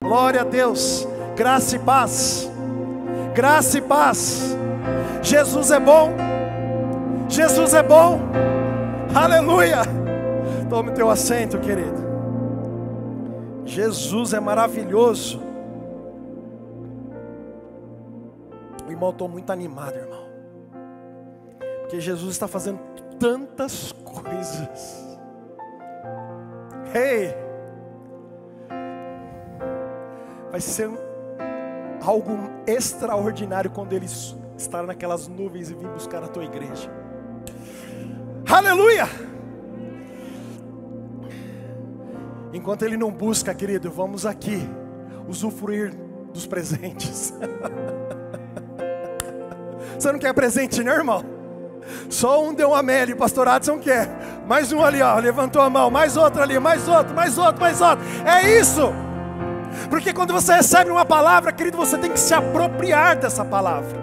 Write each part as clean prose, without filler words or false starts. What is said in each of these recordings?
Glória a Deus, graça e paz, graça e paz. Jesus é bom, Jesus é bom, aleluia. Tome teu assento, querido. Jesus é maravilhoso. O irmão, estou muito animado, irmão, porque Jesus está fazendo tantas coisas. Ei, vai ser algo extraordinário quando Ele estar naquelas nuvens e vir buscar a tua igreja. Aleluia! Enquanto Ele não busca, querido, vamos aqui usufruir dos presentes. Você não quer presente, né, irmão? Só um deu um amém, o pastor Adson quer. Mais um ali, ó, levantou a mão. Mais outro ali, mais outro, mais outro, mais outro. É isso! Porque quando você recebe uma palavra, querido, você tem que se apropriar dessa palavra.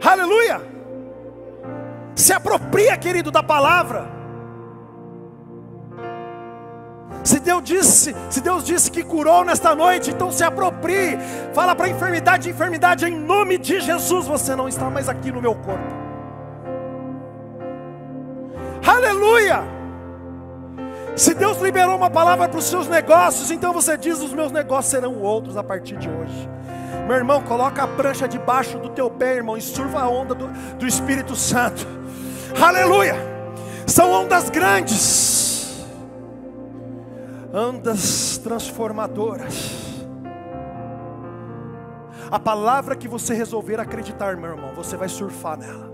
Aleluia! Se apropria, querido, da palavra. Se Deus disse que curou nesta noite, então se aproprie. Fala para a enfermidade, em nome de Jesus, você não está mais aqui no meu corpo. Aleluia! Se Deus liberou uma palavra para os seus negócios, então você diz: os meus negócios serão outros a partir de hoje. Meu irmão, coloca a prancha debaixo do teu pé, irmão, e surfa a onda do Espírito Santo. Aleluia! São ondas grandes, ondas transformadoras. A palavra que você resolver acreditar, meu irmão, você vai surfar nela.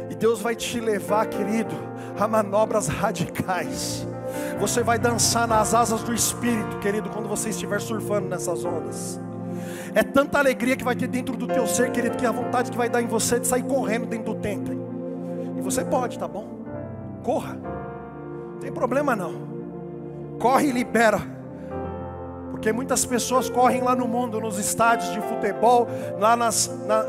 E Deus vai te levar, querido, a manobras radicais. Você vai dançar nas asas do Espírito, querido, quando você estiver surfando nessas ondas. É tanta alegria que vai ter dentro do teu ser, querido, que a vontade que vai dar em você de sair correndo dentro do templo. E você pode, tá bom? Corra, não tem problema não. Corre e libera. Porque muitas pessoas correm lá no mundo, nos estádios de futebol, lá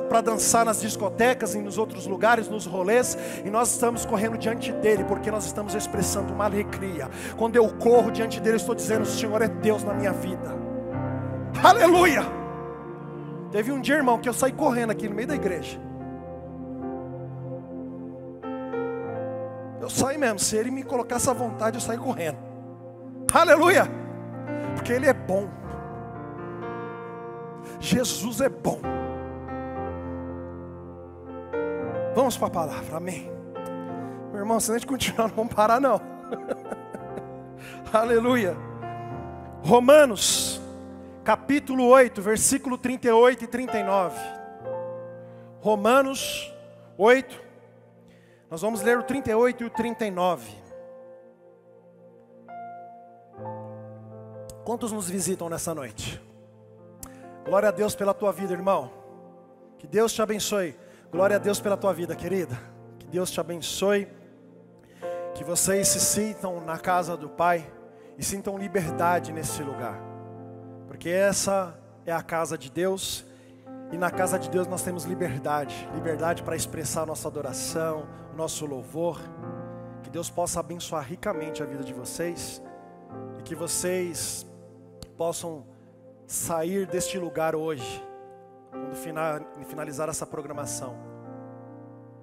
para dançar nas discotecas e nos outros lugares, nos rolês, e nós estamos correndo diante dele, porque nós estamos expressando uma alegria. Quando eu corro diante dele, eu estou dizendo: o Senhor é Deus na minha vida. Aleluia! Teve um dia, irmão, que eu saí correndo aqui no meio da igreja. Eu saí mesmo, se ele me colocasse à vontade, eu saí correndo. Aleluia! Porque Ele é bom. Jesus é bom. Vamos para a palavra, amém. Meu irmão, se a gente continuar, não vamos parar não. Aleluia. Romanos, capítulo 8, versículo 38 e 39. Romanos 8. Nós vamos ler o 38 e o 39. Quantos nos visitam nessa noite? Glória a Deus pela tua vida, irmão. Que Deus te abençoe. Glória a Deus pela tua vida, querida. Que Deus te abençoe. Que vocês se sintam na casa do Pai e sintam liberdade nesse lugar. Porque essa é a casa de Deus. E na casa de Deus nós temos liberdade. Liberdade para expressar a nossa adoração, o nosso louvor. Que Deus possa abençoar ricamente a vida de vocês. E que vocês possam sair deste lugar hoje, quando finalizar essa programação,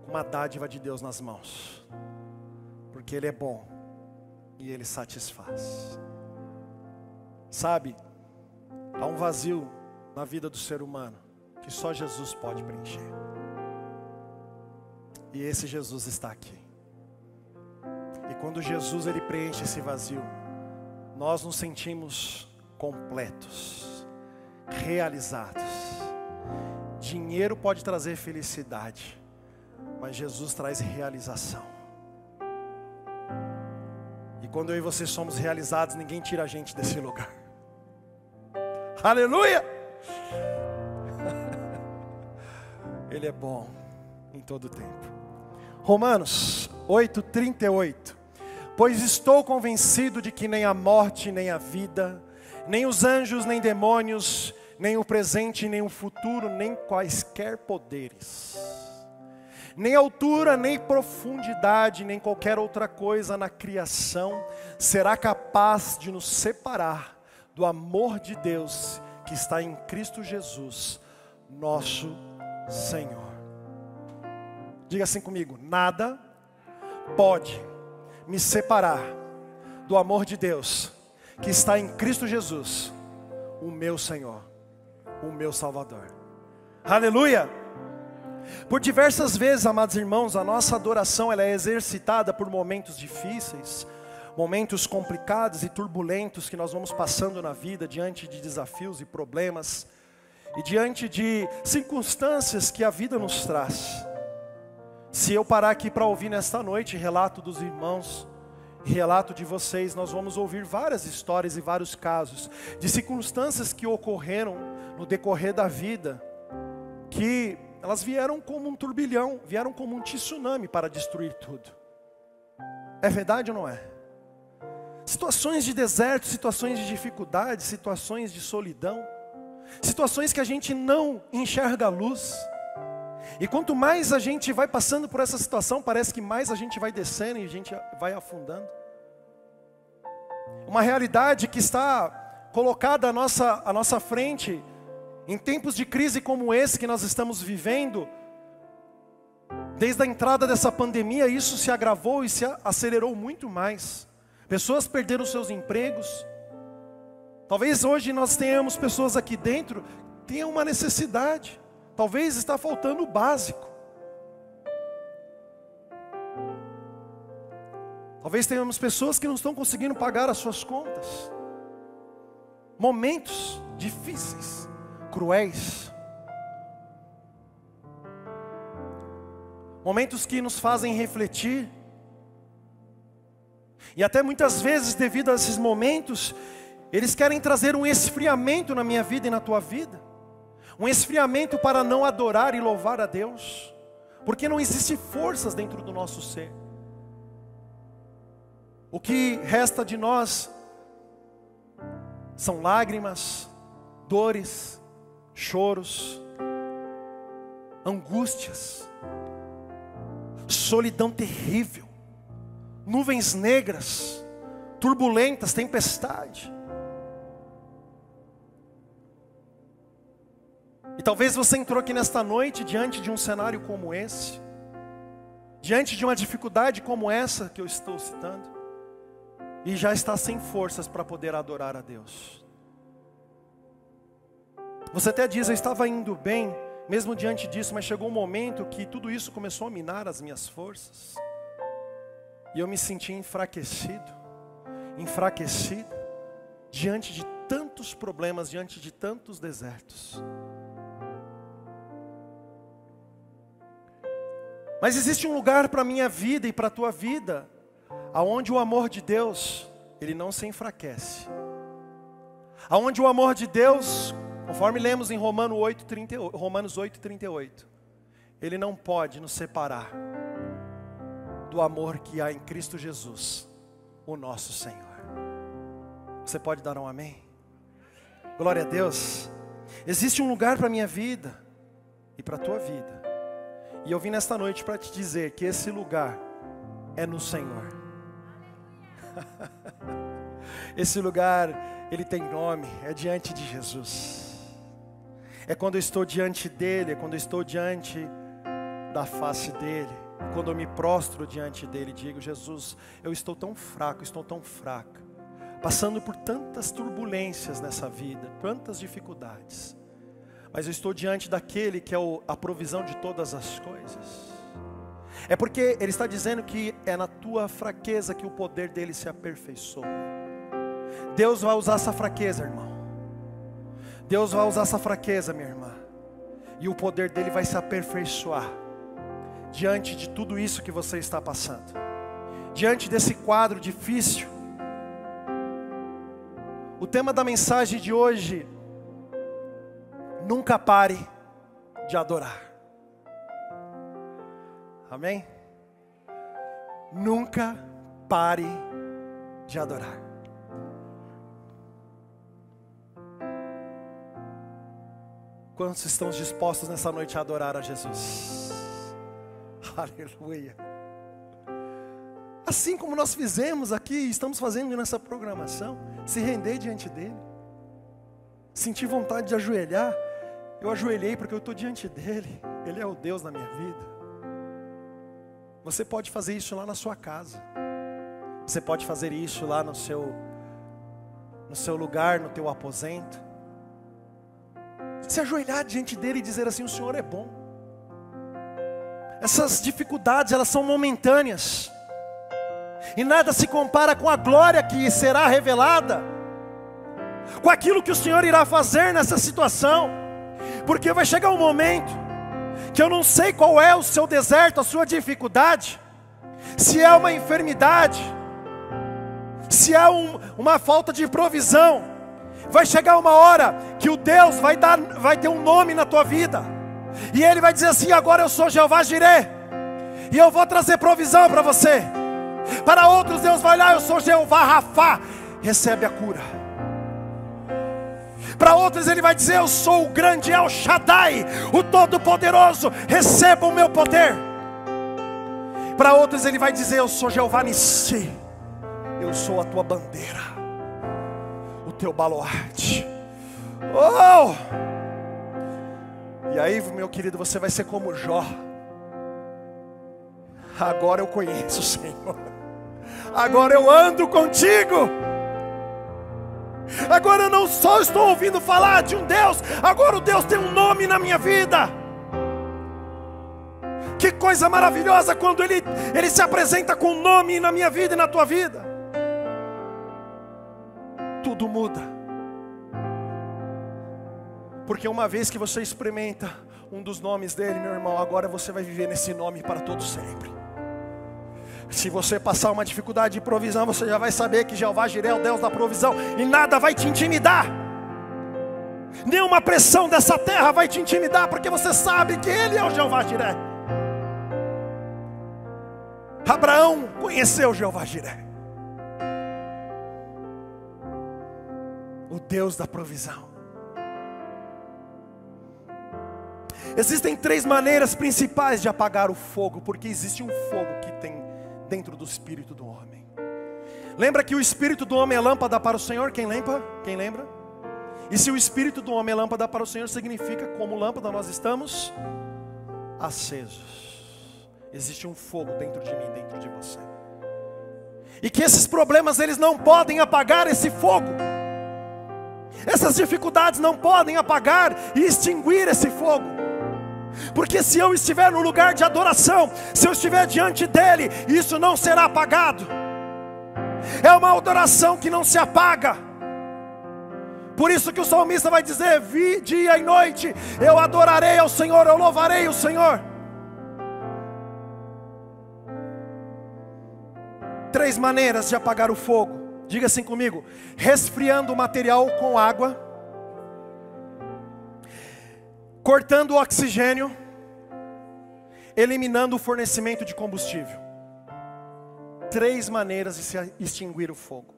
com uma dádiva de Deus nas mãos. Porque Ele é bom e Ele satisfaz. Sabe, há um vazio na vida do ser humano que só Jesus pode preencher. E esse Jesus está aqui. E quando Jesus Ele preenche esse vazio, nós nos sentimos completos, realizados. Dinheiro pode trazer felicidade, mas Jesus traz realização. E quando eu e você somos realizados, ninguém tira a gente desse lugar. Aleluia! Ele é bom em todo tempo. Romanos 8:38. Pois estou convencido de que nem a morte, nem a vida, Nem os anjos, nem demônios, nem o presente, nem o futuro, nem quaisquer poderes, nem altura, nem profundidade, nem qualquer outra coisa na criação será capaz de nos separar do amor de Deus que está em Cristo Jesus, nosso Senhor. Diga assim comigo: nada pode me separar do amor de Deus que está em Cristo Jesus, o meu Senhor, o meu Salvador. Aleluia! Por diversas vezes, amados irmãos, a nossa adoração ela é exercitada por momentos difíceis, momentos complicados e turbulentos que nós vamos passando na vida, diante de desafios e problemas, e diante de circunstâncias que a vida nos traz. Se eu parar aqui para ouvir nesta noite relato dos irmãos, relato de vocês, nós vamos ouvir várias histórias e vários casos de circunstâncias que ocorreram no decorrer da vida, que elas vieram como um turbilhão, vieram como um tsunami para destruir tudo. É verdade ou não é? Situações de deserto, situações de dificuldade, situações de solidão, situações que a gente não enxerga a luz. E quanto mais a gente vai passando por essa situação, parece que mais a gente vai descendo e a gente vai afundando. Uma realidade que está colocada à nossa frente, em tempos de crise como esse que nós estamos vivendo, desde a entrada dessa pandemia, isso se agravou e se acelerou muito mais. Pessoas perderam seus empregos. Talvez hoje nós tenhamos pessoas aqui dentro que tenham uma necessidade. Talvez está faltando o básico. Talvez tenhamos pessoas que não estão conseguindo pagar as suas contas. Momentos difíceis, cruéis. Momentos que nos fazem refletir. E até muitas vezes, devido a esses momentos, eles querem trazer um esfriamento na minha vida e na tua vida. Um esfriamento para não adorar e louvar a Deus. Porque não existe forças dentro do nosso ser. O que resta de nós são lágrimas, dores, choros, angústias, solidão terrível, nuvens negras, turbulentas, tempestade. E talvez você entrou aqui nesta noite diante de um cenário como esse, diante de uma dificuldade como essa que eu estou citando, e já está sem forças para poder adorar a Deus. Você até diz: eu estava indo bem, mesmo diante disso, mas chegou um momento que tudo isso começou a minar as minhas forças, e eu me senti enfraquecido, diante de tantos problemas, diante de tantos desertos. Mas existe um lugar para a minha vida e para a tua vida, aonde o amor de Deus, ele não se enfraquece. Aonde o amor de Deus, conforme lemos em Romanos 8:38, ele não pode nos separar do amor que há em Cristo Jesus, o nosso Senhor. Você pode dar um amém? Glória a Deus. Existe um lugar para a minha vida e para a tua vida. E eu vim nesta noite para te dizer que esse lugar é no Senhor. Esse lugar, ele tem nome, é diante de Jesus. É quando eu estou diante dele, é quando eu estou diante da face dele, quando eu me prostro diante dele e digo: Jesus, eu estou tão fraco, estou tão fraca, passando por tantas turbulências nessa vida, tantas dificuldades, mas eu estou diante daquele que é a provisão de todas as coisas. É porque ele está dizendo que é na tua fraqueza que o poder dele se aperfeiçoa. Deus vai usar essa fraqueza, irmão. Deus vai usar essa fraqueza, minha irmã, e o poder dele vai se aperfeiçoar diante de tudo isso que você está passando, diante desse quadro difícil. O tema da mensagem de hoje: nunca pare de adorar. Amém? Nunca pare de adorar. Quantos estão dispostos nessa noite a adorar a Jesus? Aleluia. Assim como nós fizemos aqui, estamos fazendo nessa programação, se render diante dele. Sentir vontade de ajoelhar. Eu ajoelhei porque eu estou diante dele. Ele é o Deus da minha vida. Você pode fazer isso lá na sua casa. Você pode fazer isso lá no seu lugar, no teu aposento. Se ajoelhar diante dele e dizer assim: o Senhor é bom. Essas dificuldades, elas são momentâneas. E nada se compara com a glória que será revelada, com aquilo que o Senhor irá fazer nessa situação. Porque vai chegar um momento que eu não sei qual é o seu deserto, a sua dificuldade. Se é uma enfermidade, se é uma falta de provisão. Vai chegar uma hora que o Deus vai ter um nome na tua vida. E Ele vai dizer assim: agora eu sou Jeová Jireh, e eu vou trazer provisão para você. Para outros Deus vai olhar: eu sou Jeová Rafá, recebe a cura. Para outros Ele vai dizer: eu sou o grande El Shaddai, o Todo-Poderoso, receba o meu poder. Para outros Ele vai dizer: eu sou Jeová Nissi, eu sou a tua bandeira, o teu baluarte. Oh! E aí, meu querido, você vai ser como Jó. Agora eu conheço o Senhor. Agora eu ando contigo. Agora eu não só estou ouvindo falar de um Deus, agora o Deus tem um nome na minha vida. Que coisa maravilhosa quando Ele se apresenta com um nome na minha vida e na tua vida. Tudo muda. Porque uma vez que você experimenta um dos nomes dele, meu irmão, agora você vai viver nesse nome para todo sempre. Se você passar uma dificuldade de provisão, você já vai saber que Jeová Jireh é o Deus da provisão, e nada vai te intimidar. Nenhuma pressão dessa terra vai te intimidar, porque você sabe que Ele é o Jeová Jireh. Abraão conheceu Jeová Jireh, o Deus da provisão. Existem 3 maneiras principais de apagar o fogo, porque existe um fogo que tem dentro do espírito do homem. Lembra que o espírito do homem é lâmpada para o Senhor? Quem lembra? Quem lembra? E se o espírito do homem é lâmpada para o Senhor, significa como lâmpada nós estamos acesos. Existe um fogo dentro de mim, dentro de você. E que esses problemas, eles não podem apagar esse fogo. Essas dificuldades não podem apagar e extinguir esse fogo. Porque se eu estiver no lugar de adoração, se eu estiver diante dele, isso não será apagado. É uma adoração que não se apaga. Por isso que o salmista vai dizer: dia e noite eu adorarei ao Senhor, eu louvarei o Senhor. 3 maneiras de apagar o fogo. Diga assim comigo: resfriando o material com água, cortando o oxigênio, eliminando o fornecimento de combustível. 3 maneiras de se extinguir o fogo.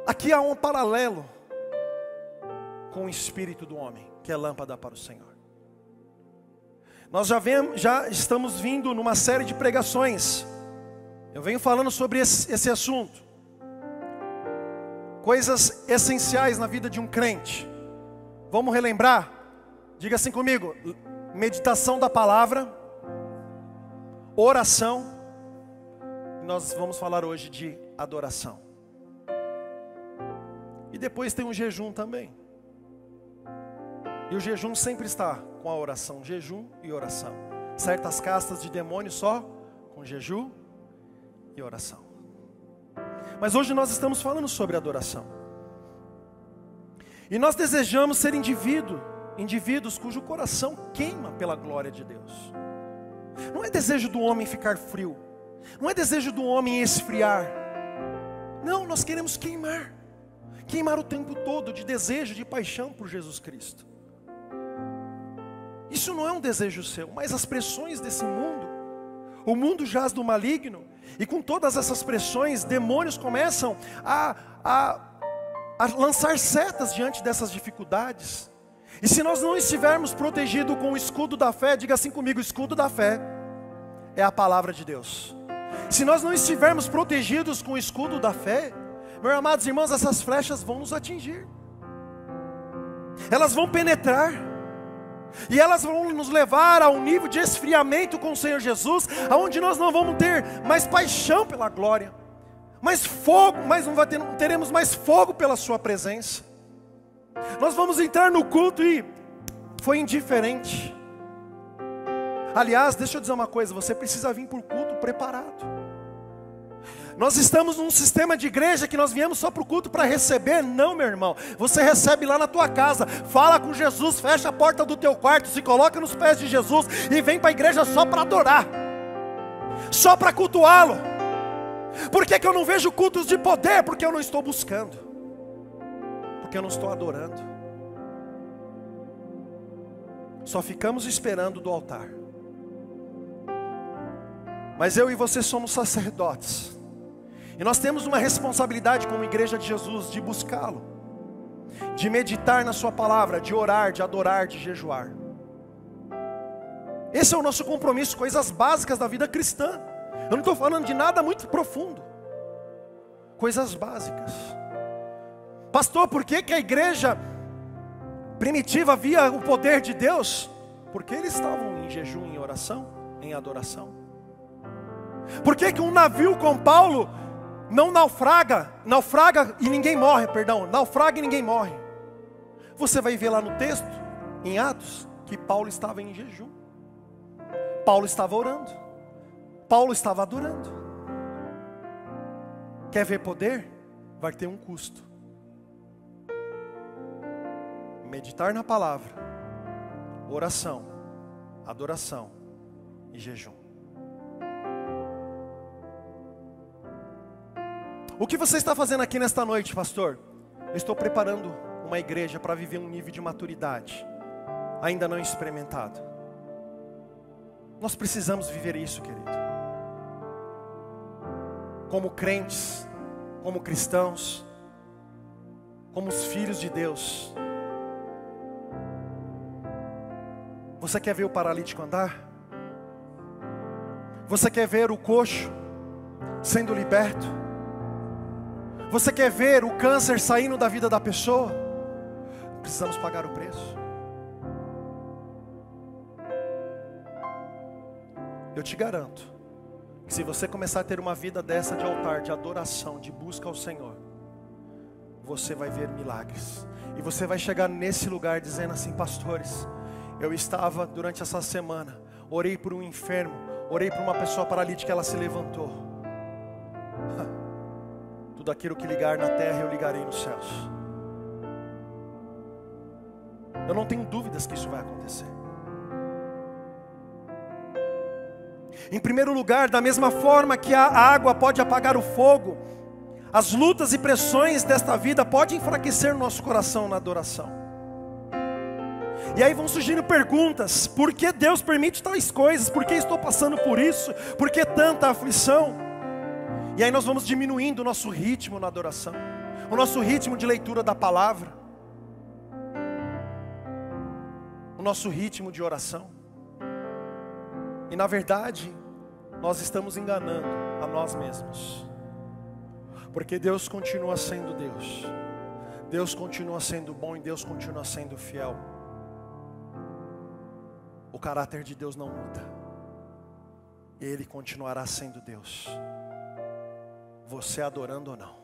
Aqui há um paralelo com o espírito do homem, que é lâmpada para o Senhor. Nós já estamos vindo numa série de pregações. Eu venho falando sobre esse assunto. Coisas essenciais na vida de um crente. Vamos relembrar? Diga assim comigo: meditação da palavra, oração, e nós vamos falar hoje de adoração. E depois tem um jejum também. E o jejum sempre está com a oração, jejum e oração. Certas castas de demônios só com jejum e oração. Mas hoje nós estamos falando sobre adoração. E nós desejamos ser indivíduos cujo coração queima pela glória de Deus. Não é desejo do homem ficar frio, não é desejo do homem esfriar. Não, nós queremos queimar o tempo todo de desejo, de paixão por Jesus Cristo. Isso não é um desejo seu, mas as pressões desse mundo. O mundo jaz do maligno, e com todas essas pressões, demônios começam a lançar setas diante dessas dificuldades. E se nós não estivermos protegidos com o escudo da fé, diga assim comigo: o escudo da fé é a palavra de Deus. Se nós não estivermos protegidos com o escudo da fé, meus amados irmãos, essas flechas vão nos atingir. Elas vão penetrar. E elas vão nos levar a um nível de esfriamento com o Senhor Jesus, aonde nós não vamos ter mais paixão pela glória, mais fogo, não teremos mais fogo pela sua presença. Nós vamos entrar no culto e foi indiferente. Aliás, deixa eu dizer uma coisa, você precisa vir para o culto preparado. Nós estamos num sistema de igreja que nós viemos só para o culto para receber. Não, meu irmão, você recebe lá na tua casa, fala com Jesus, fecha a porta do teu quarto, se coloca nos pés de Jesus e vem para a igreja só para adorar, só para cultuá-lo. Por que que eu não vejo cultos de poder? Porque eu não estou buscando, porque eu não estou adorando. Só ficamos esperando do altar. Mas eu e você somos sacerdotes, e nós temos uma responsabilidade como igreja de Jesus, de buscá-lo, de meditar na sua palavra, de orar, de adorar, de jejuar. Esse é o nosso compromisso, coisas básicas da vida cristã. Eu não estou falando de nada muito profundo, coisas básicas. Pastor, por que que a igreja primitiva via o poder de Deus? Porque eles estavam em jejum, em oração, em adoração. Por que que um navio com Paulo não naufraga e ninguém morre, naufraga e ninguém morre? Você vai ver lá no texto, em Atos, que Paulo estava em jejum, Paulo estava orando, Paulo estava adorando. Quer ver poder? Vai ter um custo. Meditar na palavra, oração, adoração e jejum. O que você está fazendo aqui nesta noite, pastor? Eu estou preparando uma igreja para viver um nível de maturidade ainda não experimentado. Nós precisamos viver isso, querido. Como crentes, como cristãos, como os filhos de Deus. Você quer ver o paralítico andar? Você quer ver o coxo sendo liberto? Você quer ver o câncer saindo da vida da pessoa? Precisamos pagar o preço. Eu te garanto que se você começar a ter uma vida dessa de altar, de adoração, de busca ao Senhor, você vai ver milagres. E você vai chegar nesse lugar dizendo assim: pastores, eu estava durante essa semana, orei por um enfermo, orei por uma pessoa paralítica, ela se levantou. Tudo aquilo que ligar na terra, eu ligarei nos céus. Eu não tenho dúvidas que isso vai acontecer. Em primeiro lugar, da mesma forma que a água pode apagar o fogo, as lutas e pressões desta vida podem enfraquecer o nosso coração na adoração. E aí vão surgindo perguntas: por que Deus permite tais coisas? Por que estou passando por isso? Por que tanta aflição? E aí nós vamos diminuindo o nosso ritmo na adoração, o nosso ritmo de leitura da palavra, o nosso ritmo de oração. E na verdade, nós estamos enganando a nós mesmos. Porque Deus continua sendo Deus. Deus continua sendo bom e Deus continua sendo fiel. O caráter de Deus não muda. Ele continuará sendo Deus. Você adorando ou não,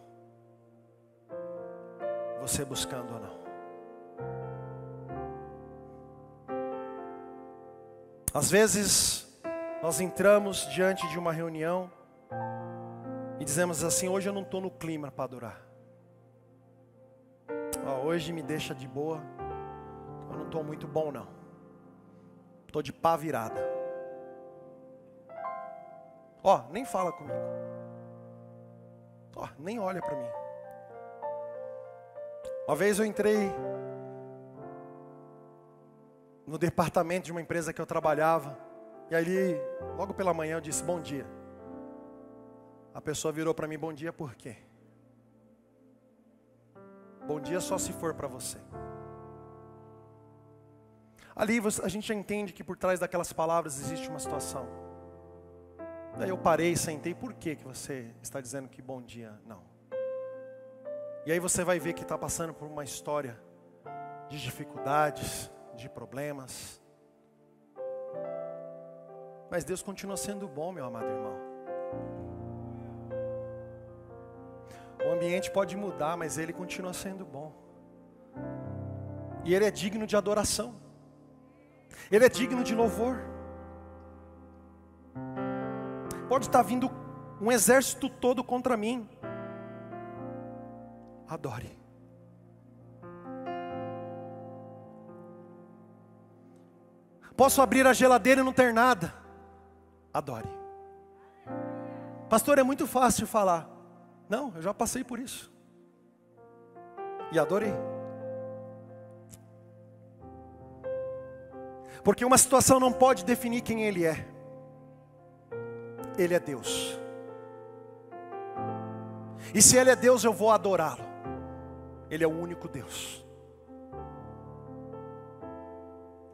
você buscando ou não. Às vezes nós entramos diante de uma reunião e dizemos assim: hoje eu não estou no clima para adorar. Hoje me deixa de boa, eu não estou muito bom não, estou de pá virada. Nem fala comigo. Nem olha para mim. Uma vez eu entrei no departamento de uma empresa que eu trabalhava, e ali, logo pela manhã, eu disse: bom dia. A pessoa virou para mim: bom dia por quê? Bom dia só se for para você. Ali a gente já entende que por trás daquelas palavras existe uma situação. Daí eu parei, sentei, por que você está dizendo que bom dia? Não. E aí você vai ver que está passando por uma história de dificuldades, de problemas. Mas Deus continua sendo bom, meu amado irmão. O ambiente pode mudar, mas Ele continua sendo bom. E Ele é digno de adoração. Ele é digno de louvor. Pode estar vindo um exército todo contra mim. Adore. Posso abrir a geladeira e não ter nada. Adore. Pastor, é muito fácil falar. Não, eu já passei por isso. E adorei. Porque uma situação não pode definir quem Ele é. Ele é Deus. E se Ele é Deus, eu vou adorá-lo. Ele é o único Deus.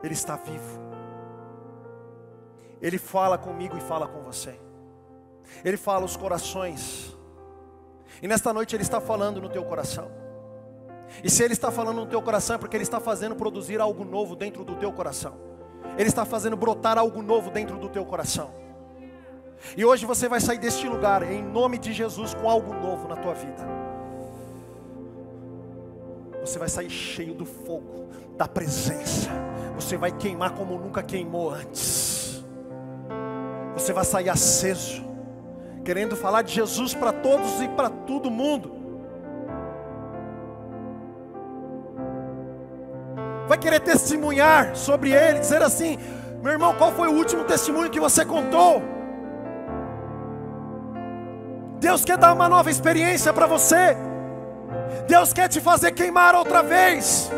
Ele está vivo. Ele fala comigo e fala com você. Ele fala os corações. E nesta noite Ele está falando no teu coração. E se Ele está falando no teu coração é porque Ele está fazendo produzir algo novo dentro do teu coração. Ele está fazendo brotar algo novo dentro do teu coração. E hoje você vai sair deste lugar, em nome de Jesus, com algo novo na tua vida. Você vai sair cheio do fogo, da presença. Você vai queimar como nunca queimou antes. Você vai sair aceso, querendo falar de Jesus para todos e para todo mundo. Vai querer testemunhar sobre Ele, dizer assim: meu irmão, qual foi o último testemunho que você contou? Deus quer dar uma nova experiência para você. Deus quer te fazer queimar outra vez.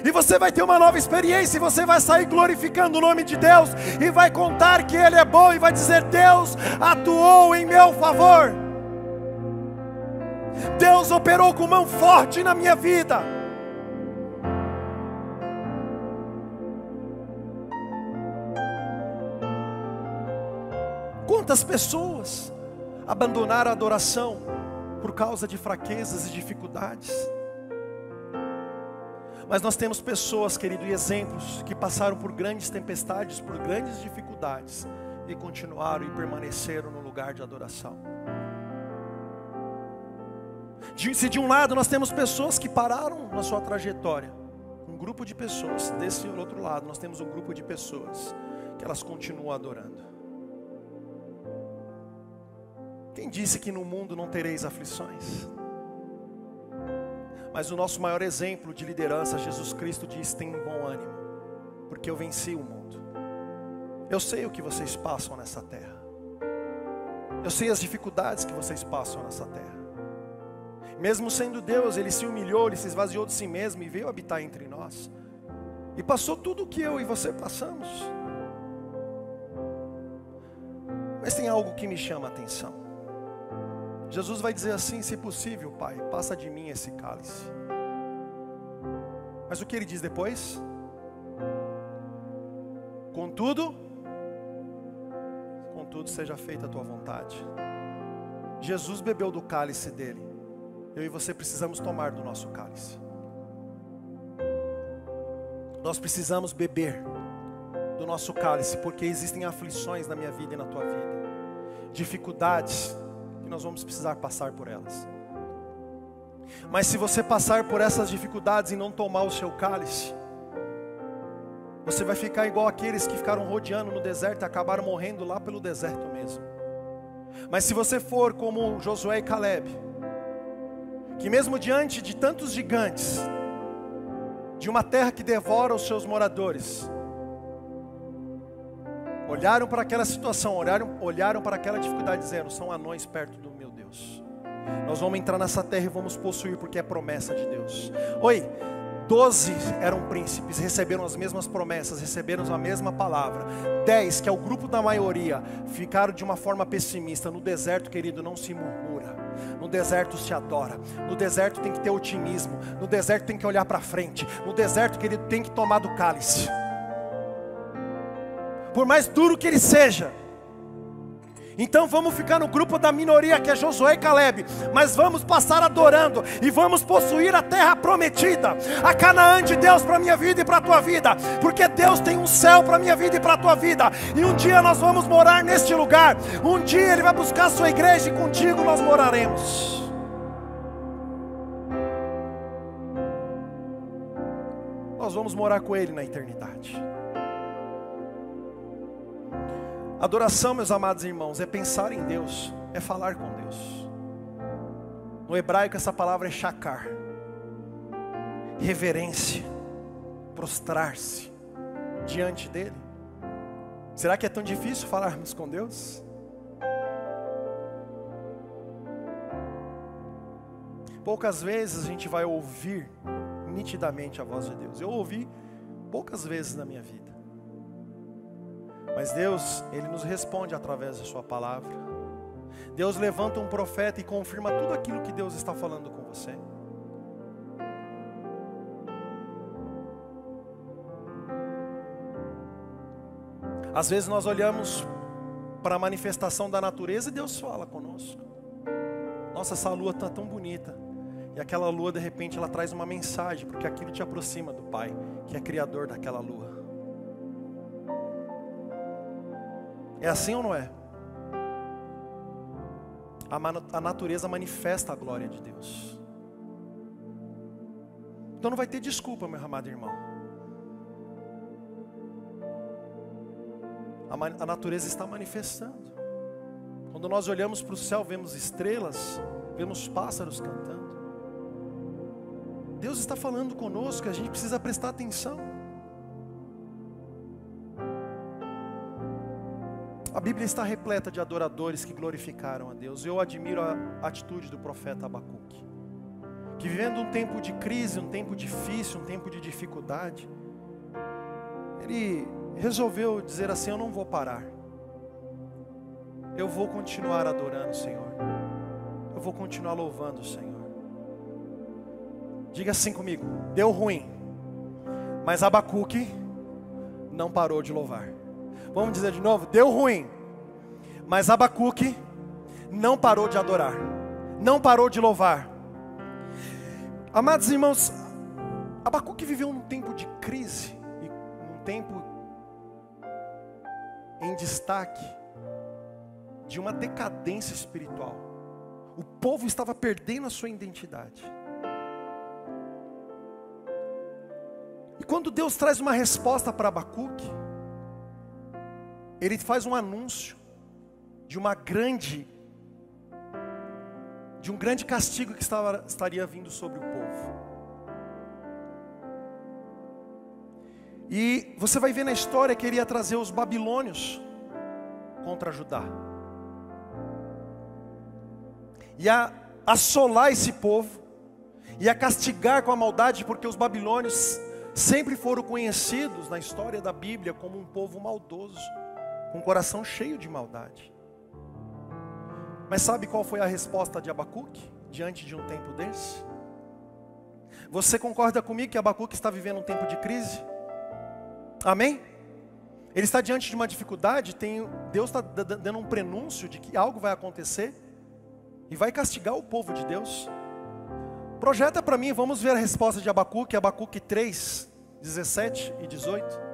E você vai ter uma nova experiência. E você vai sair glorificando o nome de Deus. E vai contar que Ele é bom. E vai dizer: Deus atuou em meu favor. Deus operou com mão forte na minha vida. Quantas pessoas abandonaram a adoração por causa de fraquezas e dificuldades? Mas nós temos pessoas, querido, e exemplos que passaram por grandes tempestades, por grandes dificuldades e continuaram e permaneceram no lugar de adoração. Se de um lado nós temos pessoas que pararam na sua trajetória, um grupo de pessoas, desse outro lado nós temos um grupo de pessoas que elas continuam adorando. Quem disse que no mundo não tereis aflições? Mas o nosso maior exemplo de liderança, Jesus Cristo diz: tem bom ânimo, porque eu venci o mundo. Eu sei o que vocês passam nessa terra. Eu sei as dificuldades que vocês passam nessa terra. Mesmo sendo Deus, Ele se humilhou, Ele se esvaziou de si mesmo e veio habitar entre nós. E passou tudo o que eu e você passamos. Mas tem algo que me chama a atenção. Jesus vai dizer assim: se possível, Pai, passa de mim esse cálice. Mas o que Ele diz depois? Contudo, seja feita a tua vontade. Jesus bebeu do cálice dele. Eu e você precisamos tomar do nosso cálice. Nós precisamos beber do nosso cálice, porque existem aflições na minha vida e na tua vida, dificuldades que nós vamos precisar passar por elas. Mas se você passar por essas dificuldades e não tomar o seu cálice, você vai ficar igual aqueles que ficaram rodeando no deserto e acabaram morrendo lá pelo deserto mesmo. Mas se você for como Josué e Caleb, que mesmo diante de tantos gigantes, de uma terra que devora os seus moradores, olharam para aquela situação, olharam para aquela dificuldade dizendo: são anões perto do meu Deus. Nós vamos entrar nessa terra e vamos possuir, porque é promessa de Deus. Oi, 12 eram príncipes, receberam as mesmas promessas, receberam a mesma palavra. 10, que é o grupo da maioria, ficaram de uma forma pessimista. No deserto, querido, não se murmura. No deserto se adora. No deserto tem que ter otimismo. No deserto tem que olhar para frente. No deserto, querido, tem que tomar do cálice. Por mais duro que ele seja. Então vamos ficar no grupo da minoria, que é Josué e Caleb, mas vamos passar adorando, e vamos possuir a terra prometida, a Canaã de Deus para a minha vida e para a tua vida, porque Deus tem um céu para a minha vida e para a tua vida, e um dia nós vamos morar neste lugar, um dia Ele vai buscar a sua igreja, e contigo nós moraremos. Nós vamos morar com Ele na eternidade. Adoração, meus amados irmãos, é pensar em Deus, é falar com Deus. No hebraico essa palavra é shakar, reverência, prostrar-se diante dEle. Será que é tão difícil falarmos com Deus? Poucas vezes a gente vai ouvir nitidamente a voz de Deus. Eu ouvi poucas vezes na minha vida. Mas Deus, Ele nos responde através da sua palavra. Deus levanta um profeta e confirma tudo aquilo que Deus está falando com você. Às vezes nós olhamos para a manifestação da natureza e Deus fala conosco. Nossa, essa lua está tão bonita. E aquela lua, de repente, ela traz uma mensagem, porque aquilo te aproxima do Pai, que é criador daquela lua. É assim ou não é? A natureza manifesta a glória de Deus. Então não vai ter desculpa, meu amado irmão. A natureza está manifestando. Quando nós olhamos para o céu, vemos estrelas, vemos pássaros cantando. Deus está falando conosco, a gente precisa prestar atenção. A Bíblia está repleta de adoradores que glorificaram a Deus. Eu admiro a atitude do profeta Abacuque, que vivendo um tempo de crise, um tempo difícil, um tempo de dificuldade, ele resolveu dizer assim: eu não vou parar. Eu vou continuar adorando o Senhor. Eu vou continuar louvando o Senhor. Diga assim comigo: deu ruim, mas Abacuque não parou de louvar. Vamos dizer de novo: deu ruim, mas Abacuque não parou de adorar, não parou de louvar. Amados irmãos, Abacuque viveu num tempo de crise, num tempo em destaque, de uma decadência espiritual. O povo estava perdendo a sua identidade. E quando Deus traz uma resposta para Abacuque, Ele faz um anúncio de um grande castigo que estaria vindo sobre o povo. E você vai ver na história que ele ia trazer os babilônios contra Judá. Ia assolar esse povo, ia castigar com a maldade, porque os babilônios sempre foram conhecidos na história da Bíblia como um povo maldoso, com o coração cheio de maldade. Mas sabe qual foi a resposta de Abacuque diante de um tempo desse? Você concorda comigo que Abacuque está vivendo um tempo de crise? Amém? Ele está diante de uma dificuldade, Deus está dando um prenúncio de que algo vai acontecer e vai castigar o povo de Deus. Projeta para mim, vamos ver a resposta de Abacuque, Abacuque 3, 17 e 18.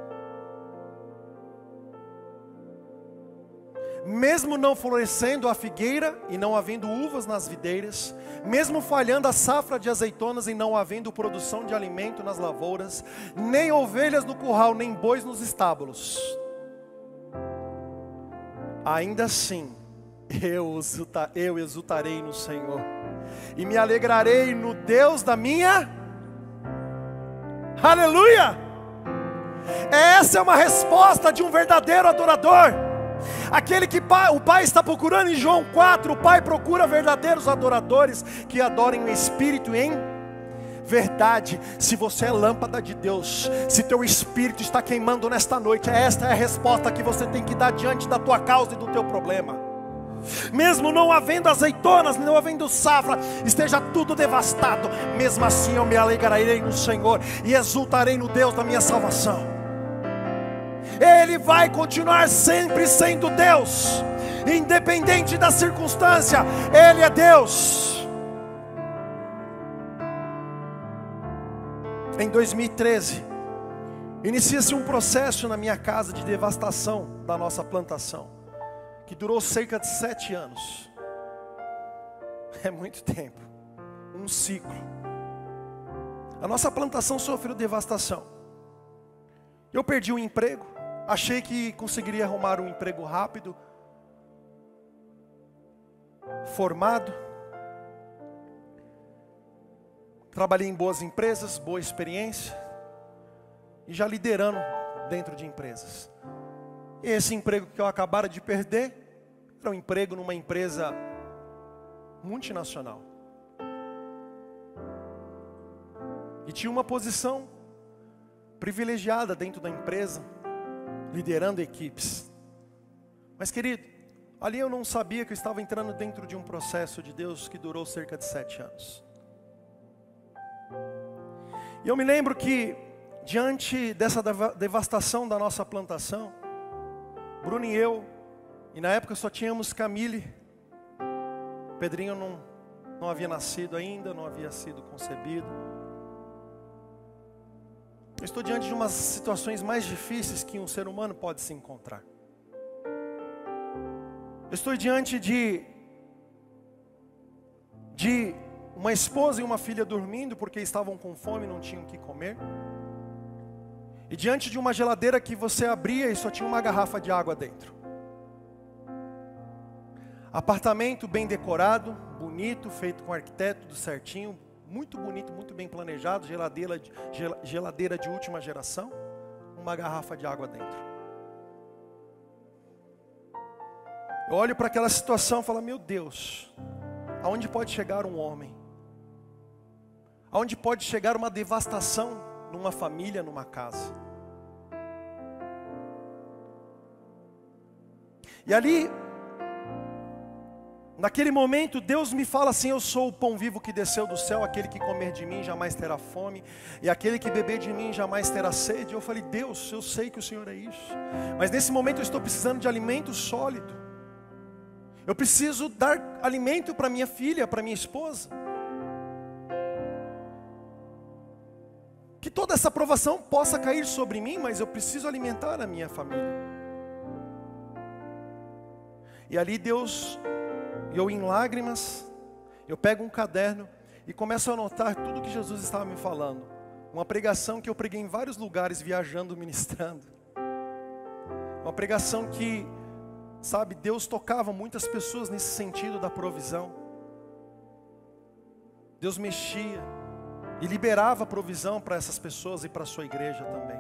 Mesmo não florescendo a figueira e não havendo uvas nas videiras, mesmo falhando a safra de azeitonas e não havendo produção de alimento nas lavouras, nem ovelhas no curral, nem bois nos estábulos, ainda assim eu exultarei no Senhor e me alegrarei no Deus da minha... Aleluia! Essa é uma resposta de um verdadeiro adorador. Aquele que o Pai está procurando. Em João 4, o Pai procura verdadeiros adoradores que adorem o Espírito em verdade, se você é lâmpada de Deus, se teu espírito está queimando nesta noite, esta é a resposta que você tem que dar diante da tua causa e do teu problema. Mesmo não havendo azeitonas, não havendo safra, esteja tudo devastado, mesmo assim eu me alegrarei no Senhor e exultarei no Deus da minha salvação. Ele vai continuar sempre sendo Deus, independente da circunstância, Ele é Deus. Em 2013, inicia-se um processo na minha casa de devastação da nossa plantação, que durou cerca de 7 anos. É muito tempo, um ciclo. A nossa plantação sofreu devastação. Eu perdi o emprego, achei que conseguiria arrumar um emprego rápido, formado. Trabalhei em boas empresas, boa experiência, e já liderando dentro de empresas. E esse emprego que eu acabara de perder, era um emprego numa empresa multinacional. E tinha uma posição privilegiada dentro da empresa, liderando equipes. Mas querido, ali eu não sabia que eu estava entrando dentro de um processo de Deus que durou cerca de 7 anos. E eu me lembro que, diante dessa devastação da nossa plantação, Bruno e eu, e na época só tínhamos Camille, Pedrinho não havia nascido ainda, não havia sido concebido. Eu estou diante de umas situações mais difíceis que um ser humano pode se encontrar. Eu estou diante de uma esposa e uma filha dormindo porque estavam com fome e não tinham o que comer. E diante de uma geladeira que você abria e só tinha uma garrafa de água dentro. Apartamento bem decorado, bonito, feito com arquiteto, tudo certinho, muito bonito, muito bem planejado, geladeira de última geração, uma garrafa de água dentro. Eu olho para aquela situação e falo, meu Deus, aonde pode chegar um homem? Aonde pode chegar uma devastação numa família, numa casa? E ali, naquele momento, Deus me fala assim, eu sou o pão vivo que desceu do céu, aquele que comer de mim jamais terá fome, e aquele que beber de mim jamais terá sede. Eu falei, Deus, eu sei que o Senhor é isso, mas nesse momento eu estou precisando de alimento sólido. Eu preciso dar alimento para minha filha, para minha esposa. Que toda essa provação possa cair sobre mim, mas eu preciso alimentar a minha família. E ali Deus, eu em lágrimas, eu pego um caderno e começo a anotar tudo que Jesus estava me falando. Uma pregação que eu preguei em vários lugares, viajando, ministrando. Uma pregação que, sabe, Deus tocava muitas pessoas nesse sentido da provisão. Deus mexia e liberava provisão para essas pessoas e para a sua igreja também.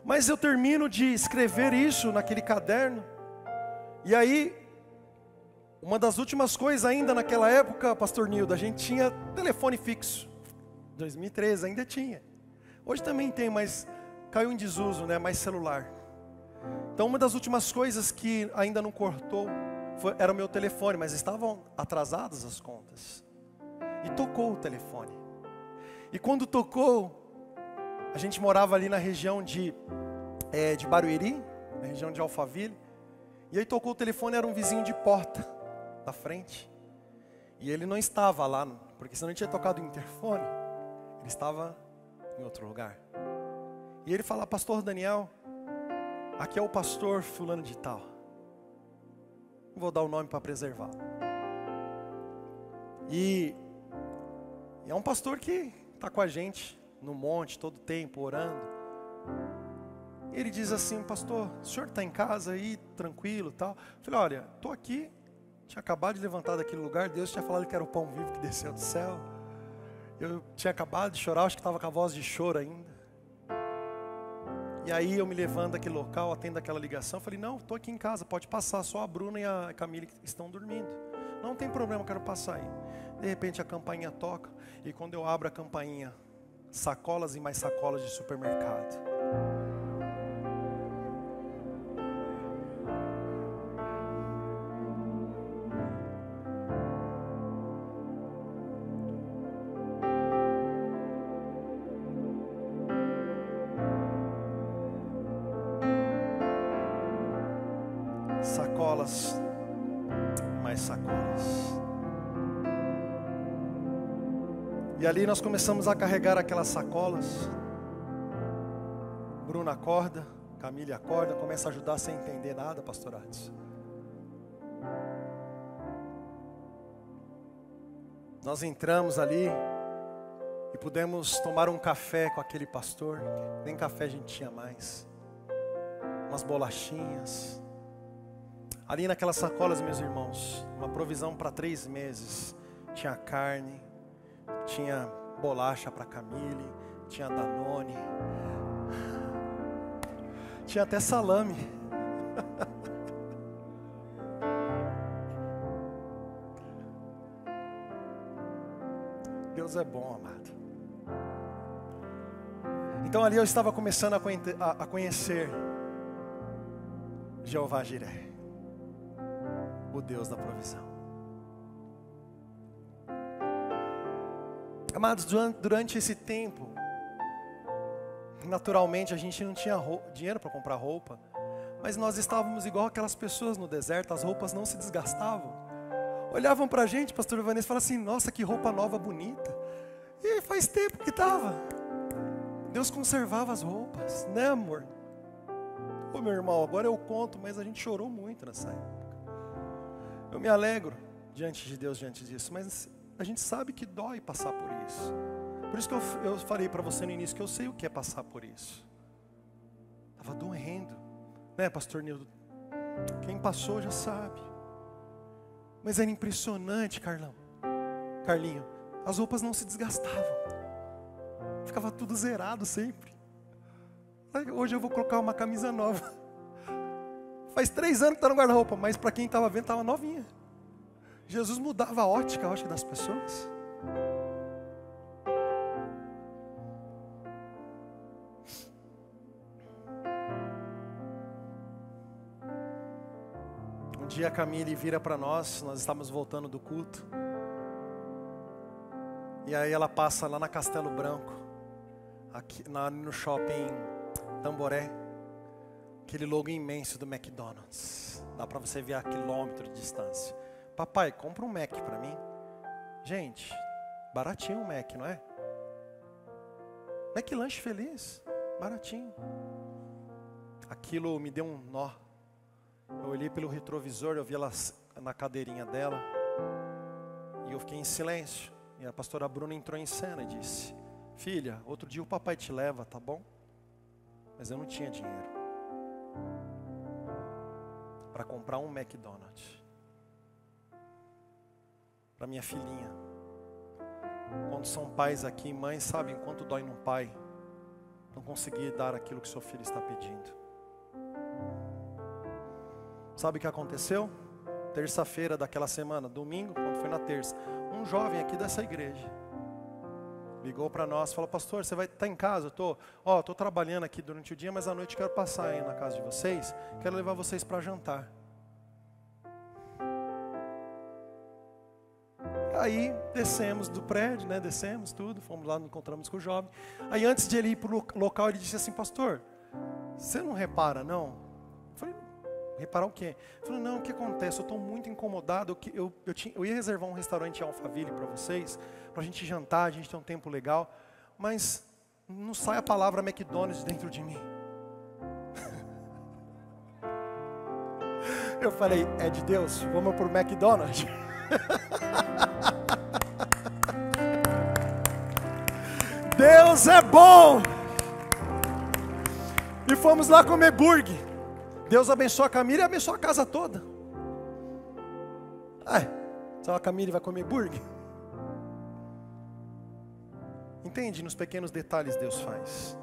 Mas eu termino de escrever isso naquele caderno. E aí, uma das últimas coisas ainda naquela época, pastor Nildo, a gente tinha telefone fixo. 2013 ainda tinha. Hoje também tem, mas caiu em desuso, né? Mais celular. Então uma das últimas coisas que ainda não cortou era o meu telefone, mas estavam atrasadas as contas. E tocou o telefone. E quando tocou, a gente morava ali na região de Barueri, na região de Alphaville. E aí tocou o telefone, era um vizinho de porta da frente. E ele não estava lá, porque senão ele tinha tocado o interfone. Ele estava em outro lugar. E ele fala, pastor Daniel, aqui é o pastor fulano de tal. Não vou dar o nome para preservá-lo. E é um pastor que está com a gente no monte todo tempo, orando. E ele diz assim, pastor, o senhor está em casa aí, tranquilo e tal? Eu falei, olha, estou aqui, tinha acabado de levantar daquele lugar, Deus tinha falado que era o pão vivo que desceu do céu. Eu tinha acabado de chorar, acho que estava com a voz de choro ainda. E aí eu me levanto daquele local, atendo aquela ligação, falei, não, estou aqui em casa, pode passar, só a Bruna e a Camille estão dormindo. Não tem problema, eu quero passar aí. De repente a campainha toca, e quando eu abro a campainha, sacolas e mais sacolas de supermercado. Sacolas, mais sacolas. E ali nós começamos a carregar aquelas sacolas. Bruna acorda, Camille acorda, começa a ajudar sem entender nada, pastor Adson. Nós entramos ali e pudemos tomar um café com aquele pastor. Nem café a gente tinha mais. Umas bolachinhas. Ali naquelas sacolas, meus irmãos, uma provisão para 3 meses. Tinha carne, tinha bolacha para Camille, tinha Danone, tinha até salame. Deus é bom, amado. Então ali eu estava começando a conhecer Jeová Jiré, o Deus da provisão. Amados, durante esse tempo, naturalmente a gente não tinha dinheiro para comprar roupa, mas nós estávamos igual aquelas pessoas no deserto, as roupas não se desgastavam. Olhavam para a gente, pastor Ivanês, e falavam assim: nossa, que roupa nova, bonita. E faz tempo que estava. Deus conservava as roupas, né, amor? Ô, meu irmão, agora eu conto, mas a gente chorou muito nessa época. Eu me alegro diante de Deus, diante disso, mas a gente sabe que dói passar por isso. Por isso que eu falei para você no início que eu sei o que é passar por isso. Estava doendo, né, pastor Nildo? Quem passou já sabe. Mas era impressionante, Carlinho, as roupas não se desgastavam. Ficava tudo zerado sempre. Hoje eu vou colocar uma camisa nova. Faz 3 anos que está no guarda-roupa, mas para quem estava vendo, estava novinha. Jesus mudava a ótica das pessoas. Um dia a Camille vira para nós estávamos voltando do culto. E aí ela passa lá na Castelo Branco, aqui no shopping Tamboré, aquele logo imenso do McDonald's. Dá para você ver a quilômetro de distância. Papai, compra um Mac para mim. Gente, baratinho um Mac, não é? McLanche Feliz, baratinho. Aquilo me deu um nó. Eu olhei pelo retrovisor, eu vi ela na cadeirinha dela. E eu fiquei em silêncio. E a pastora Bruna entrou em cena e disse: filha, outro dia o papai te leva, tá bom? Mas eu não tinha dinheiro para comprar um McDonald's para minha filhinha. Quando são pais aqui, mães, sabem quanto dói num pai não conseguir dar aquilo que seu filho está pedindo. Sabe o que aconteceu? Terça-feira daquela semana, domingo, quando foi na terça, um jovem aqui dessa igreja ligou para nós, falou: pastor, você vai estar em casa? Eu estou trabalhando aqui durante o dia, mas à noite quero passar aí na casa de vocês, quero levar vocês para jantar. Aí descemos do prédio, né? Descemos tudo, fomos lá, nos encontramos com o jovem. Aí antes de ele ir para o local, ele disse assim: pastor, você não repara não? Eu falei: reparar o quê? Ele falou: não, o que acontece? Eu estou muito incomodado. Eu ia reservar um restaurante em Alphaville para vocês, para a gente jantar, a gente ter um tempo legal, mas não sai a palavra McDonald's dentro de mim. Eu falei: é de Deus? Vamos pro McDonald's? Deus é bom! E fomos lá comer burger. Deus abençoa a Camille e abençoa a casa toda. Só a Camille vai comer burger? Entende? Nos pequenos detalhes Deus faz.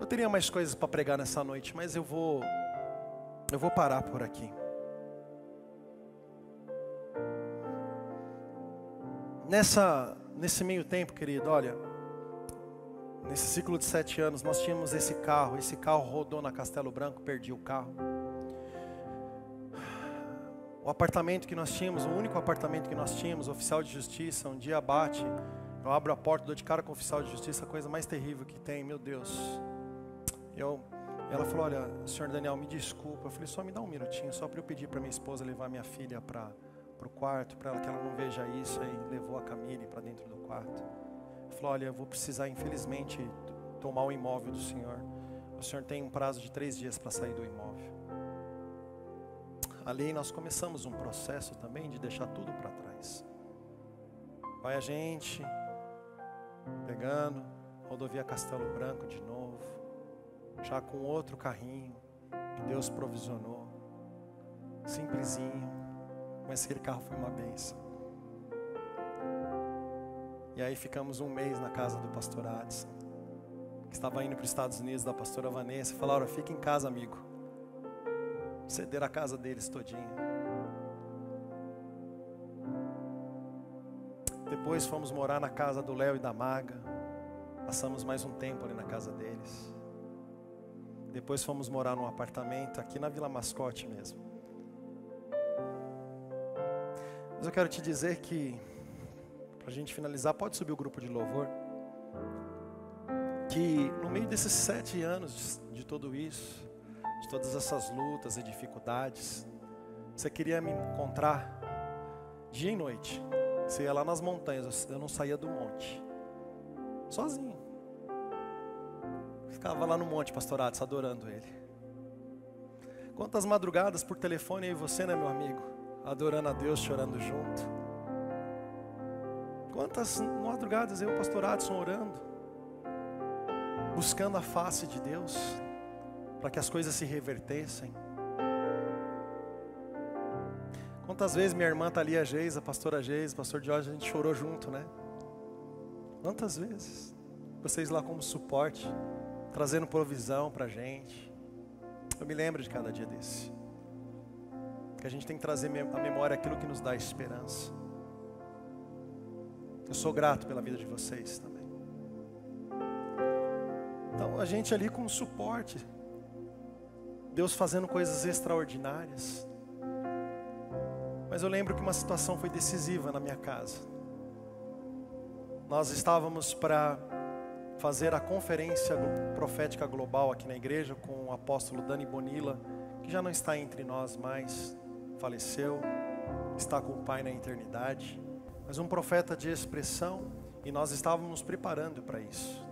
Eu teria mais coisas para pregar nessa noite, mas eu vou parar por aqui. Nesse meio tempo, querido, olha, nesse ciclo de 7 anos, nós tínhamos esse carro rodou na Castelo Branco, perdi o carro. O apartamento que nós tínhamos, o único apartamento que nós tínhamos, oficial de justiça, um dia bate, eu abro a porta, dou de cara com o oficial de justiça, a coisa mais terrível que tem, meu Deus. Ela falou, olha, senhor Daniel, me desculpa. Eu falei, só me dá um minutinho, só para eu pedir para minha esposa levar minha filha para o quarto, para ela que ela não veja isso. Aí levou a Camille para dentro do quarto. Falou, olha, eu vou precisar, infelizmente, tomar o imóvel do senhor. O senhor tem um prazo de 3 dias para sair do imóvel. Ali nós começamos um processo também de deixar tudo para trás. Vai a gente pegando, rodovia Castelo Branco de novo, já com outro carrinho que Deus provisionou, simplesinho, mas aquele carro foi uma bênção. E aí ficamos um mês na casa do pastor Adson, que estava indo para os Estados Unidos, da pastora Vanessa. Falaram, fica em casa, amigo. Ceder a casa deles todinha. Depois fomos morar na casa do Léo e da Maga. Passamos mais um tempo ali na casa deles. Depois fomos morar num apartamento aqui na Vila Mascote mesmo. Mas eu quero te dizer que, para a gente finalizar, pode subir o grupo de louvor. Que no meio desses 7 anos de tudo isso, de todas essas lutas e dificuldades, você queria me encontrar dia e noite. Você ia lá nas montanhas, eu não saía do monte, sozinho. Ficava lá no monte, pastor Adson, adorando ele. Quantas madrugadas por telefone eu e você, né, meu amigo? Adorando a Deus, chorando junto. Quantas madrugadas eu e o pastor Adson orando, buscando a face de Deus, para que as coisas se revertessem. Quantas vezes minha irmã Thalia Geis, a pastora Geis, o pastor Jorge, a gente chorou junto, né? Quantas vezes? Vocês lá como suporte, trazendo provisão para a gente. Eu me lembro de cada dia desse. Que a gente tem que trazer à memória aquilo que nos dá esperança. Eu sou grato pela vida de vocês também. Então a gente ali como suporte, Deus fazendo coisas extraordinárias. Mas eu lembro que uma situação foi decisiva na minha casa. Nós estávamos para fazer a conferência profética global aqui na igreja com o apóstolo Dani Bonilla, que já não está entre nós mais, faleceu, está com o Pai na eternidade, mas um profeta de expressão, e nós estávamos nos preparando para isso.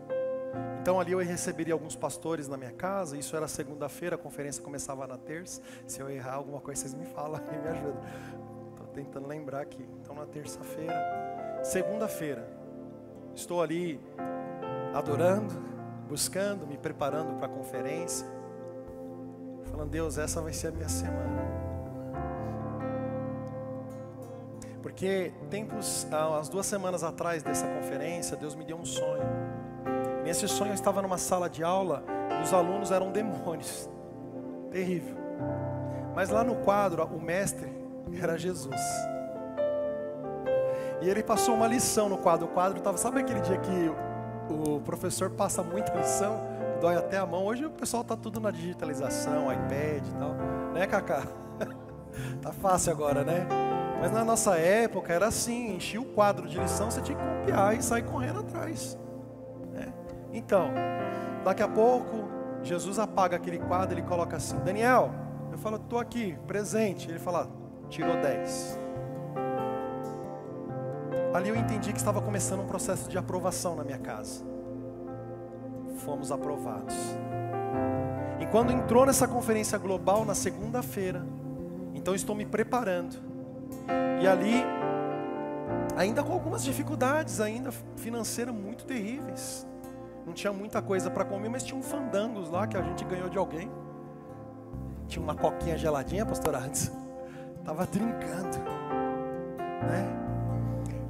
Então ali eu receberia alguns pastores na minha casa. Isso era segunda-feira, a conferência começava na terça. Se eu errar alguma coisa, vocês me falam e me ajudam. Estou tentando lembrar aqui. Então na terça-feira, segunda-feira, estou ali adorando, buscando, me preparando para a conferência, falando, Deus, essa vai ser a minha semana. Porque as 2 semanas atrás dessa conferência, Deus me deu um sonho. Nesse sonho eu estava numa sala de aula e os alunos eram demônios. Terrível. Mas lá no quadro, o mestre era Jesus. E ele passou uma lição no quadro. O quadro estava, sabe aquele dia que o professor passa muita lição, dói até a mão? Hoje o pessoal está tudo na digitalização, iPad e tal. Né, Cacá? Tá fácil agora, né? Mas na nossa época era assim, enchia o quadro de lição, você tinha que copiar e sair correndo atrás. Então, daqui a pouco, Jesus apaga aquele quadro, ele coloca assim, Daniel, eu falo, estou aqui, presente. Ele fala, tirou 10. Ali eu entendi que estava começando um processo de aprovação na minha casa. Fomos aprovados. E quando entrou nessa conferência global, na segunda-feira, então estou me preparando. E ali, ainda com algumas dificuldades, ainda financeiras muito terríveis. Não tinha muita coisa para comer, mas tinha um fandangos lá que a gente ganhou de alguém. Tinha uma coquinha geladinha, pastor Adson. Tava trincando, né?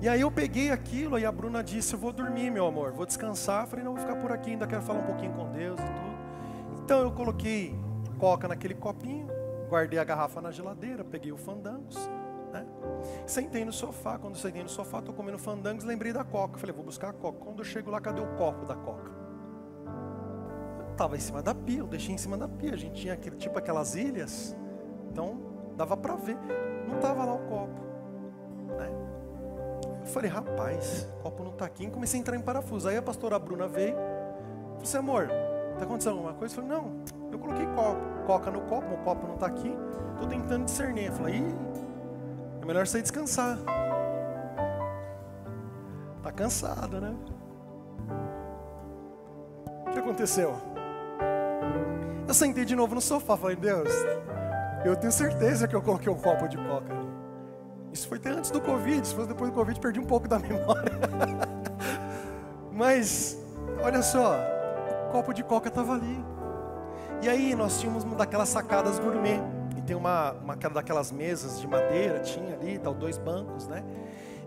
E aí eu peguei aquilo e a Bruna disse, eu vou dormir, meu amor, vou descansar. Eu falei, não, vou ficar por aqui, ainda quero falar um pouquinho com Deus e tudo. Então eu coloquei coca naquele copinho, guardei a garrafa na geladeira, peguei o fandangos, né? Sentei no sofá. Quando sentei no sofá, estou comendo fandangos, lembrei da Coca. Falei, vou buscar a Coca. Quando eu chego lá, cadê o copo da Coca? Estava em cima da pia, eu deixei em cima da pia. A gente tinha aquelas ilhas, então dava para ver. Não estava lá o copo, né? Eu falei, rapaz, o copo não está aqui. E comecei a entrar em parafuso. Aí a pastora Bruna veio. Falei assim, amor, está acontecendo alguma coisa? Eu falei, não, eu coloquei Coca no copo, o copo não está aqui. Estou tentando discernir. Eu falei, é melhor você descansar. Está cansado, né? O que aconteceu? Eu sentei de novo no sofá, falei, Deus, eu tenho certeza que eu coloquei um copo de Coca ali. Isso foi até antes do Covid, se fosse depois do Covid, perdi um pouco da memória. Mas, olha só, o copo de Coca estava ali. E aí nós tínhamos uma daquelas sacadas gourmet. E tem uma daquelas mesas de madeira, tinha ali, tal, 2 bancos, né?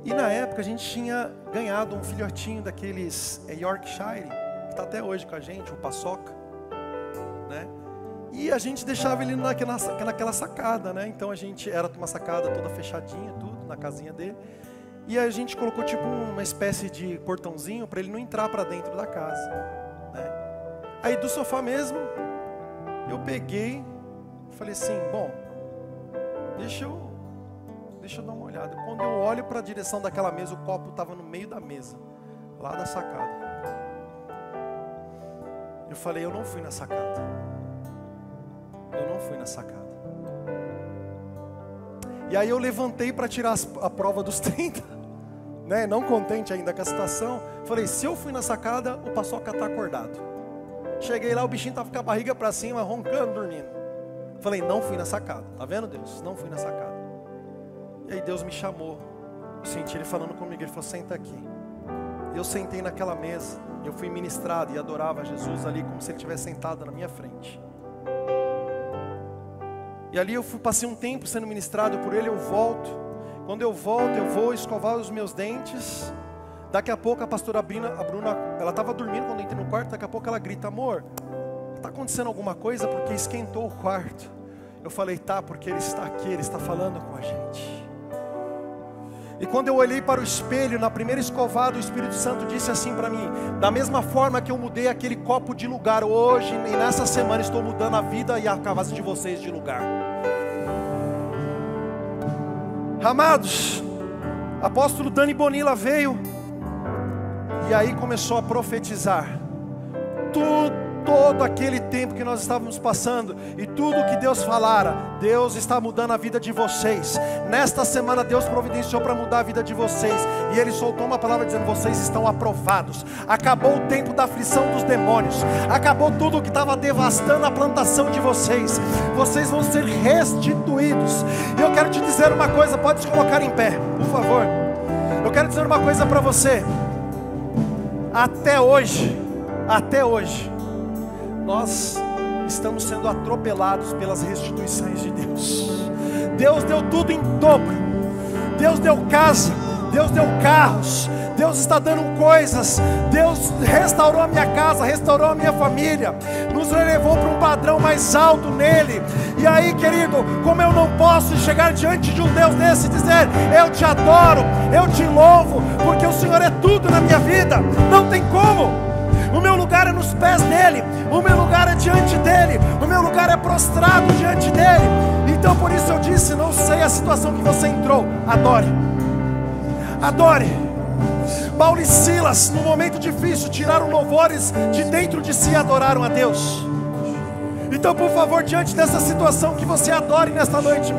E na época a gente tinha ganhado um filhotinho daqueles Yorkshire, que está até hoje com a gente, o Paçoca, né? E a gente deixava ele naquela sacada, né? Então a gente, era uma sacada toda fechadinha, tudo, na casinha dele. E a gente colocou tipo uma espécie de portãozinho para ele não entrar para dentro da casa, né? Aí do sofá mesmo, eu peguei, falei assim, bom, deixa eu dar uma olhada. Quando eu olho para a direção daquela mesa, o copo estava no meio da mesa, lá da sacada. Eu falei, eu não fui na sacada. Eu não fui na sacada. E aí eu levantei para tirar a prova dos 30, né? Não contente ainda com a situação. Falei, se eu fui na sacada, o Paçoca está acordado. Cheguei lá, o bichinho estava com a barriga para cima, roncando, dormindo. Falei, não fui na sacada. Tá vendo, Deus? Não fui na sacada. E aí Deus me chamou. Eu senti Ele falando comigo. Ele falou, senta aqui. Eu sentei naquela mesa. Eu fui ministrado e adorava Jesus ali como se Ele estivesse sentado na minha frente. E ali passei um tempo sendo ministrado por Ele. Eu volto. Quando eu volto, eu vou escovar os meus dentes. Daqui a pouco a pastora Bruna, ela estava dormindo quando eu entrei no quarto. Daqui a pouco ela grita, amor, está acontecendo alguma coisa? Porque esquentou o quarto. Eu falei, tá, porque Ele está aqui, Ele está falando com a gente. E quando eu olhei para o espelho, na primeira escovada, o Espírito Santo disse assim para mim, da mesma forma que eu mudei aquele copo de lugar hoje, e nessa semana estou mudando a vida e a casa de vocês de lugar. Amados, apóstolo Dani Bonilla veio, e aí começou a profetizar, todo aquele tempo que nós estávamos passando, e tudo que Deus falara, Deus está mudando a vida de vocês. Nesta semana Deus providenciou para mudar a vida de vocês, e Ele soltou uma palavra dizendo, vocês estão aprovados. Acabou o tempo da aflição dos demônios, acabou tudo que estava devastando a plantação de vocês. Vocês vão ser restituídos. E eu quero te dizer uma coisa, pode se colocar em pé, por favor. Eu quero dizer uma coisa para você. Até hoje, nós estamos sendo atropelados pelas restituições de Deus. Deus deu tudo em dobro. Deus deu casa, Deus deu carros, Deus está dando coisas. Deus restaurou a minha casa, restaurou a minha família, nos elevou para um padrão mais alto nele. E aí, querido, como eu não posso chegar diante de um Deus desse e dizer, eu te adoro, eu te louvo, porque o Senhor é tudo na minha vida? Não tem como. O meu lugar é nos pés dele, o meu lugar é diante dele, o meu lugar é prostrado diante dele. Então por isso eu disse, não sei a situação que você entrou, adore, adore. Paulo e Silas, no momento difícil, tiraram louvores de dentro de si e adoraram a Deus. Então por favor, diante dessa situação, que você adore nesta noite.